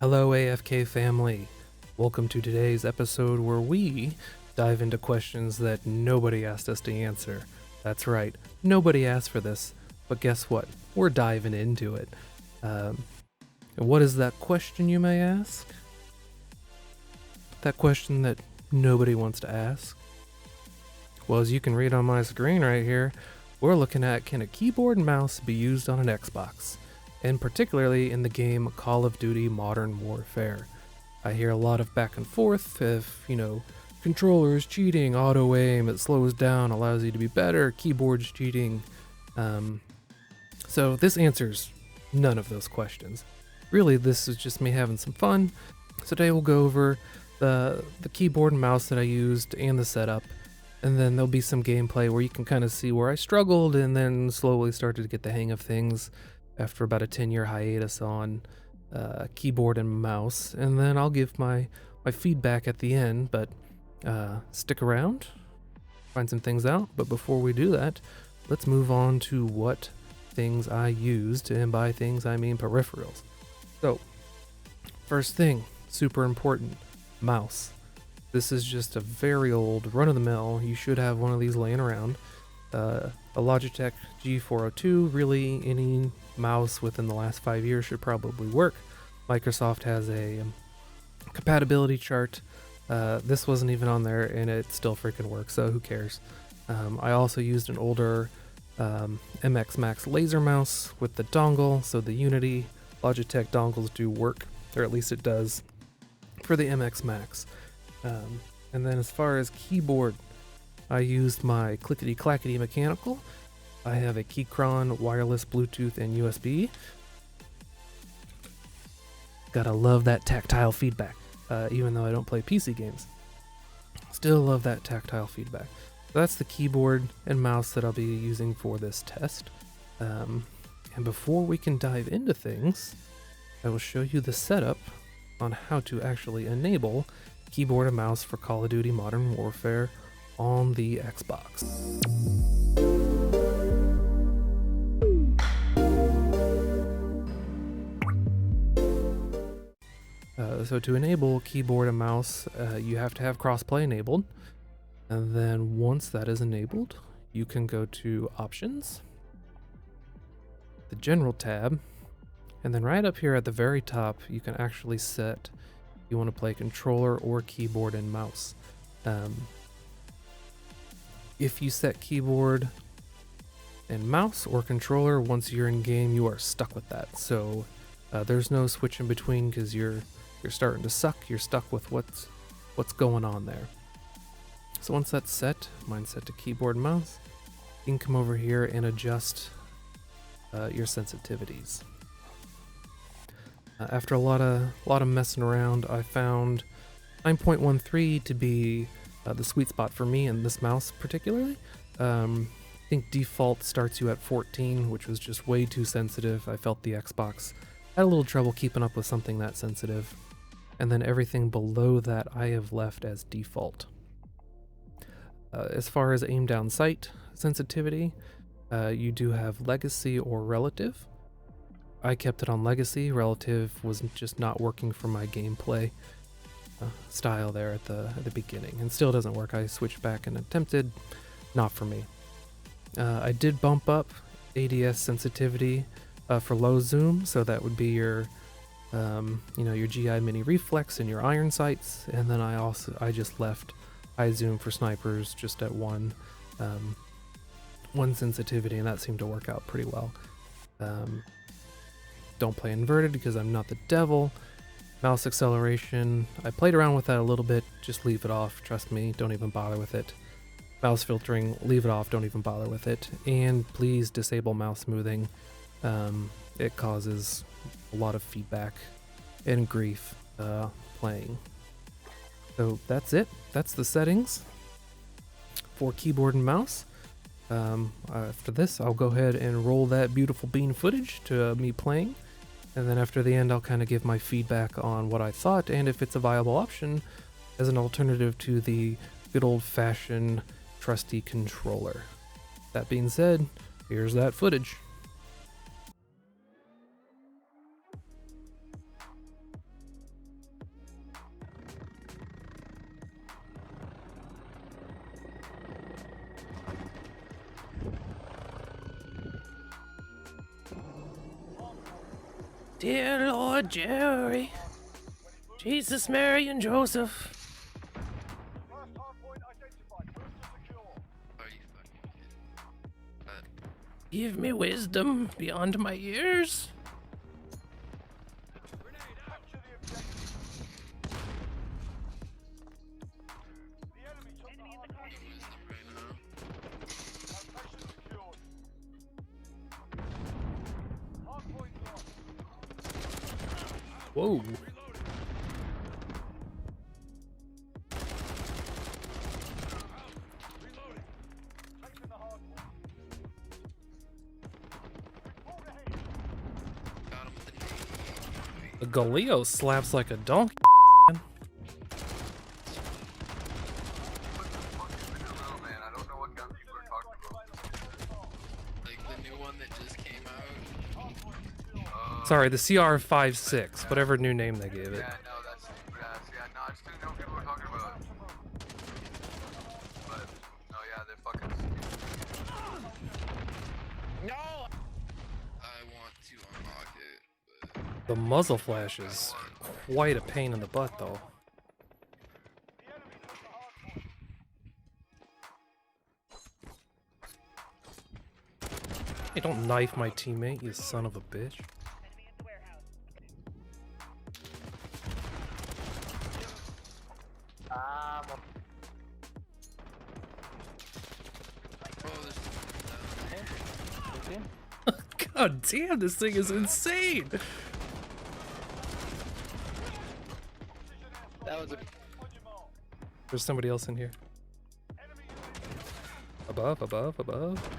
Hello AFK family, welcome to today's episode where we dive into questions that nobody asked us to answer. That's right, nobody asked for this, but guess what? We're diving into it. And what is that question, you may ask? That question that nobody wants to ask? Well, as you can read on my screen right here, we're looking at, can a keyboard and mouse be used on an Xbox? And particularly in the game Call of Duty Modern Warfare. I hear a lot of back and forth if, controllers cheating, auto aim, it slows down, allows you to be better, keyboards cheating. So this answers none of those questions. Really, this is just me having some fun. So today we'll go over the keyboard and mouse that I used and the setup. And then there'll be some gameplay where you can kind of see where I struggled and then slowly started to get the hang of things after about a 10-year hiatus on keyboard and mouse. And then I'll give my feedback at the end, but stick around, find some things out. But before we do that, let's move on to what things I used, and by things I mean peripherals. So, first thing, super important, mouse. This is just a very old, run-of-the-mill, you should have one of these laying around. A Logitech G402, really any mouse within the last 5 years should probably work. Microsoft has a compatibility chart. This wasn't even on there and it still freaking works, so who cares. I also used an older MX Max laser mouse with the dongle, so the Unity Logitech dongles do work, or at least it does for the MX Max. And then as far as keyboard, I used my clickety clackety mechanical. I have a Keychron wireless Bluetooth and USB. Gotta love that tactile feedback, even though I don't play PC games. Still love that tactile feedback. So that's the keyboard and mouse that I'll be using for this test. And before we can dive into things, I will show you the setup on how to actually enable keyboard and mouse for Call of Duty Modern Warfare on the Xbox. So to enable keyboard and mouse, you have to have crossplay enabled. And then once that is enabled, you can go to Options, the General tab, and then right up here at the very top, you can actually set if you want to play controller or keyboard and mouse. If you set keyboard and mouse or controller, once you're in game, you are stuck with that. So there's no switch in between because you're starting to suck. You're stuck with what's going on there. So once that's set, mine's set to keyboard and mouse, you can come over here and adjust your sensitivities. After a lot of messing around, I found 9.13 to be the sweet spot for me and this mouse particularly. I think default starts you at 14, which was just way too sensitive. I felt the Xbox had a little trouble keeping up with something that sensitive. And then everything below that I have left as default. As far as aim down sight sensitivity, you do have legacy or relative. I kept it on legacy. Relative was just not working for my gameplay style there at the beginning, and still doesn't work. I switched back and attempted, not for me. I did bump up ADS sensitivity for low zoom, so that would be your your GI mini reflex and your iron sights, and then I just left high zoom for snipers just at one sensitivity, and that seemed to work out pretty well. Don't play inverted because I'm not the devil. Mouse acceleration, I played around with that a little bit, just leave it off, trust me, don't even bother with it. Mouse filtering, leave it off, don't even bother with it. And please disable mouse smoothing. It causes a lot of feedback and grief playing. So that's it, that's the settings for keyboard and mouse. After this, I'll go ahead and roll that beautiful bean footage to me playing. And then after the end, I'll kind of give my feedback on what I thought and if it's a viable option as an alternative to the good old-fashioned trusty controller. That being said, here's that footage. Dear Lord Jerry, Jesus, Mary, and Joseph. Are you fucking kidding? Give me wisdom beyond my years. Whoa. The Galeo slaps like a donkey. Like the new one that just came out. Sorry, the CR56, whatever new name they gave it. Yeah, no, that's yeah, no, I just didn't know what people were talking about. But oh yeah, they're fucking. No. I want to unlock it, but The muzzle flash is quite a pain in the butt, though. Hey, don't knife my teammate, you son of a bitch. oh, there's God damn, this thing is insane! that was a There's somebody else in here. Above, above, above.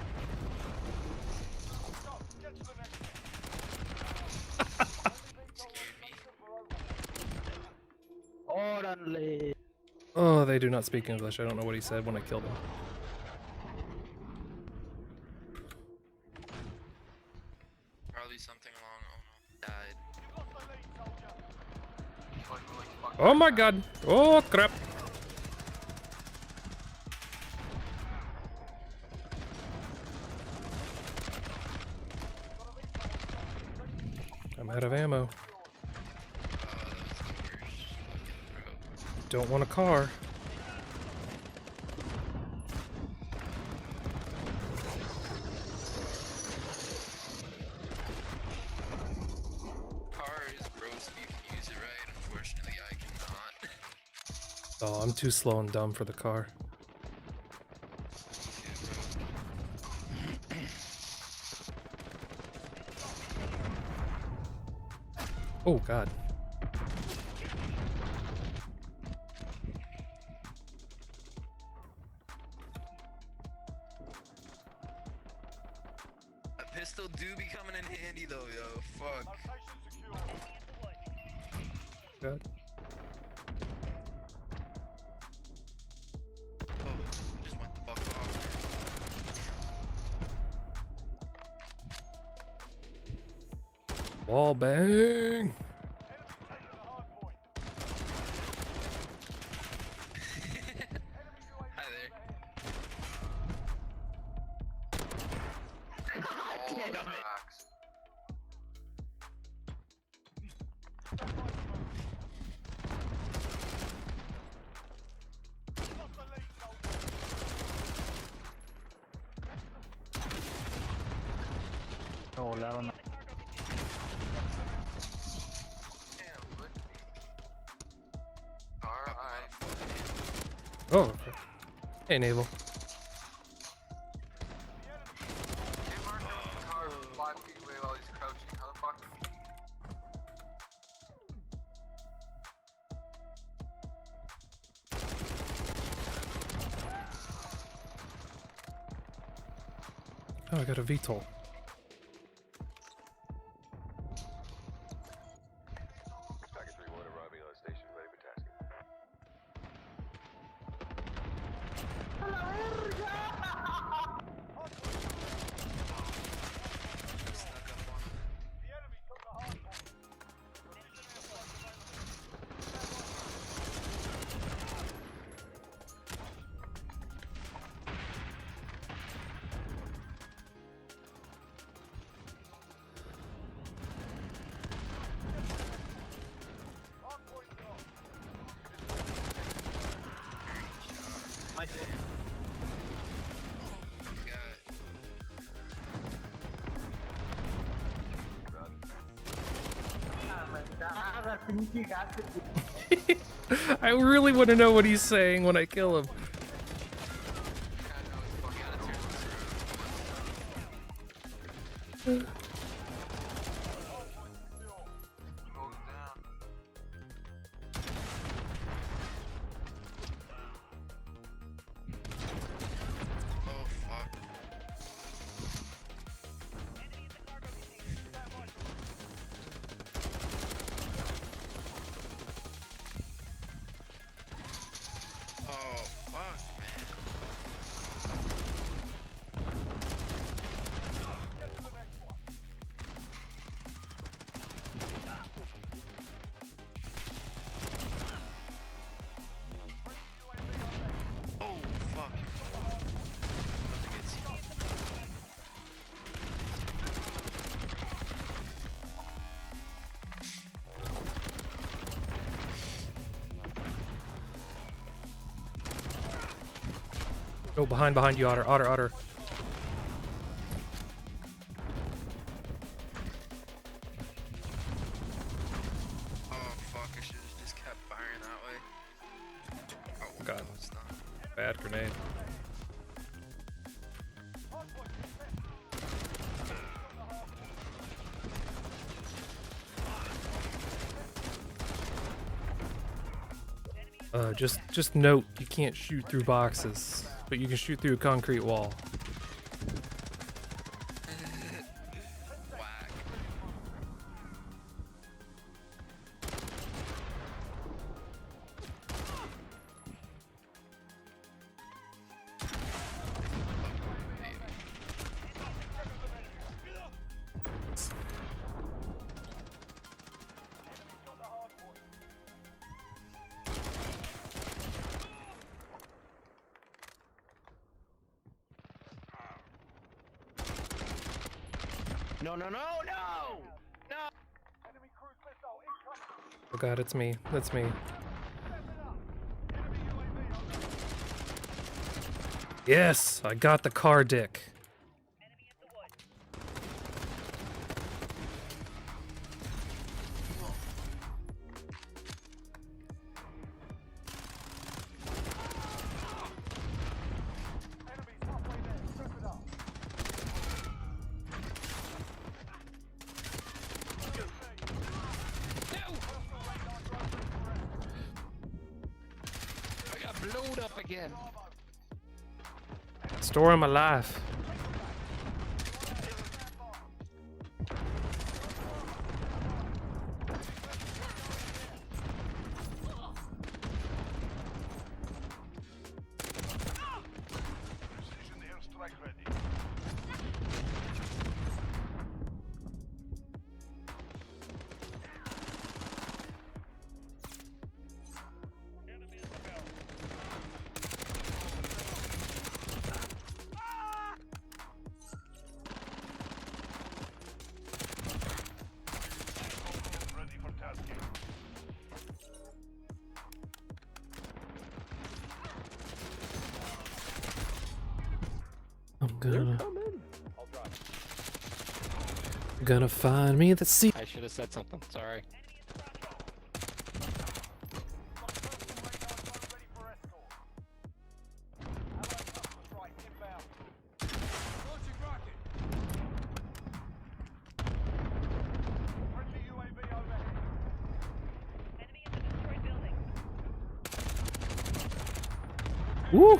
Órale. Oh, they do not speak English. I don't know what he said when I killed him. probably something along. Oh no, died. Oh my god! Oh crap! I'm out of ammo. Don't want a car. Car is gross if you can use it right. Unfortunately, I cannot. Oh, I'm too slow and dumb for the car. Oh god. A pistol do be coming in handy though, yo. Fuck. God. Oh, just went the fuck off. Wall bang! Hi there. Me volaron. Oh, okay. Hey, Naval. Oh, I got a VTOL. My I really want to know what he's saying when I kill him. Oh fuck. Oh fuck, man. Oh fuck. Nothing gets Oh, behind you, Otter. Otter. Oh fuck, I should have just kept firing that way. Oh God. no, it's not. Bad grenade. Just note, you can't shoot through boxes, but you can shoot through a concrete wall. Whack. No! Oh God, it's me. That's me. Yes, I got the car dick. I got blowed up again. Story of my life. Gonna find me the sea. I should have said something. Sorry. Woo!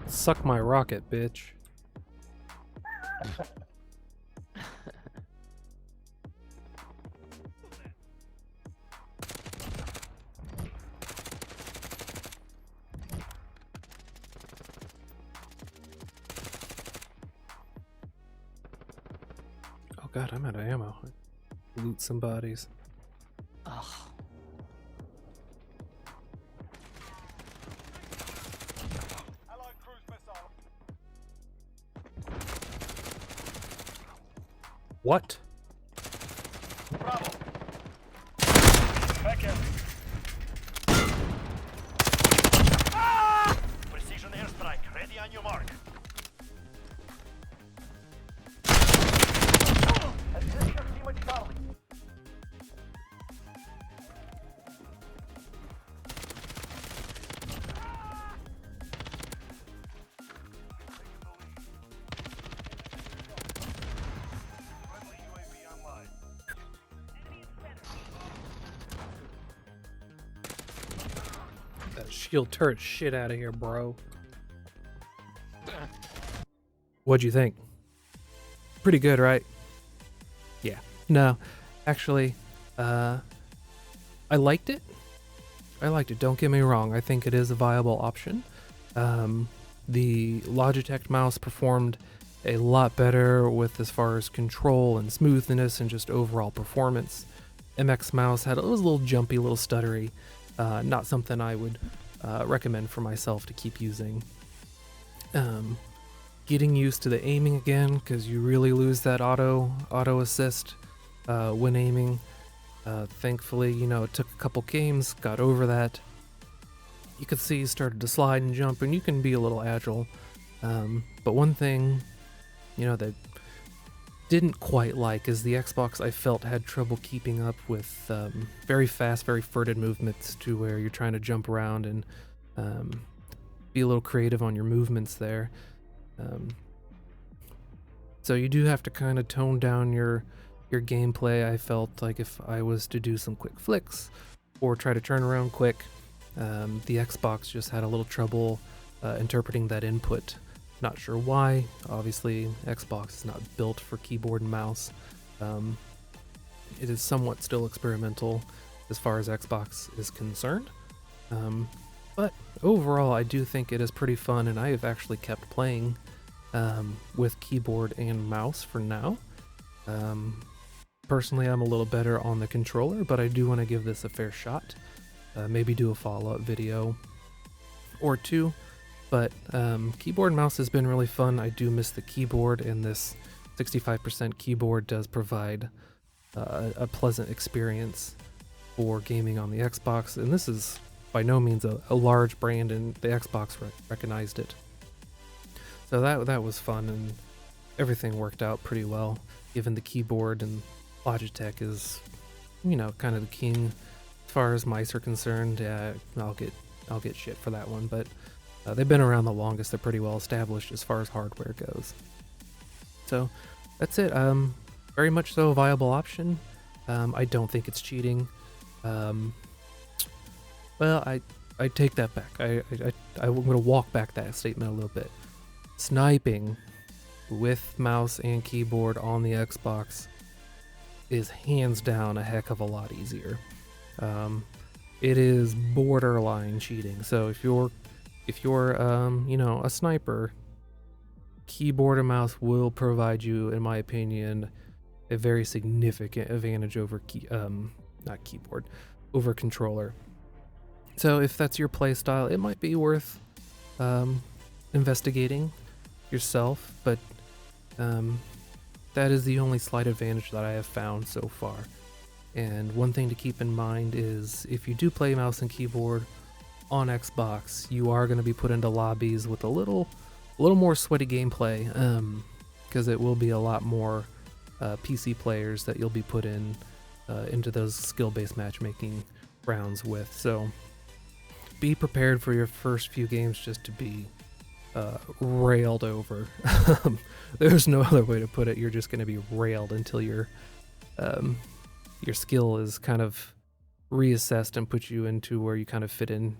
Suck my rocket, bitch. Oh God, I'm out of ammo. Loot some bodies. Ugh. What? Bravo. Back in. Precision airstrike. Ready on your mark. Assist your team at Charlie. That shield turret shit out of here, bro. What'd you think? Pretty good, right? Yeah. No, actually, I liked it. Don't get me wrong. I think it is a viable option. The Logitech mouse performed a lot better with as far as control and smoothness and just overall performance. MX mouse was a little jumpy, a little stuttery. Not something I would recommend for myself to keep using. Getting used to the aiming again, because you really lose that auto assist when aiming. Thankfully, it took a couple games, got over that. You could see started to slide and jump, and you can be a little agile. But one thing, that didn't quite like is the Xbox, I felt, had trouble keeping up with very fast, very furtive movements to where you're trying to jump around and be a little creative on your movements there. So you do have to kind of tone down your gameplay. I felt like if I was to do some quick flicks or try to turn around quick, the Xbox just had a little trouble interpreting that input. Not sure why. Obviously, Xbox is not built for keyboard and mouse. It is somewhat still experimental as far as Xbox is concerned. But overall, I do think it is pretty fun, and I have actually kept playing with keyboard and mouse for now. Personally, I'm a little better on the controller, but I do want to give this a fair shot. Maybe do a follow-up video or two. But keyboard and mouse has been really fun. I do miss the keyboard, and this 65% keyboard does provide a pleasant experience for gaming on the Xbox. And this is by no means a large brand, and the Xbox recognized it. So that was fun, and everything worked out pretty well, given the keyboard and Logitech is, kind of the king as far as mice are concerned. Yeah, I'll get shit for that one, but they've been around the longest. They're pretty well established as far as hardware goes. So that's it. Very much so a viable option. I don't think it's cheating. Well, I take that back. I'm going to walk back that statement a little bit. Sniping with mouse and keyboard on the Xbox is hands down a heck of a lot easier. It is borderline cheating. So if you're a sniper, keyboard and mouse will provide you, in my opinion, a very significant advantage over over controller. So if that's your playstyle, it might be worth investigating yourself, but that is the only slight advantage that I have found so far. And one thing to keep in mind is if you do play mouse and keyboard on Xbox, you are going to be put into lobbies with a little more sweaty gameplay, because it will be a lot more PC players that you'll be put into those skill-based matchmaking rounds with. So be prepared for your first few games just to be railed over. There's no other way to put it. You're just going to be railed until your skill is kind of reassessed and put you into where you kind of fit in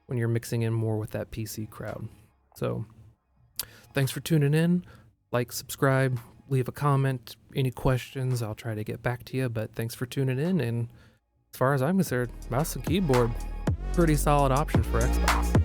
when you're mixing in more with that PC crowd. So thanks for tuning in. Like, subscribe, leave a comment, any questions, I'll try to get back to you, but thanks for tuning in. And as far as I'm concerned, mouse and keyboard, pretty solid option for Xbox.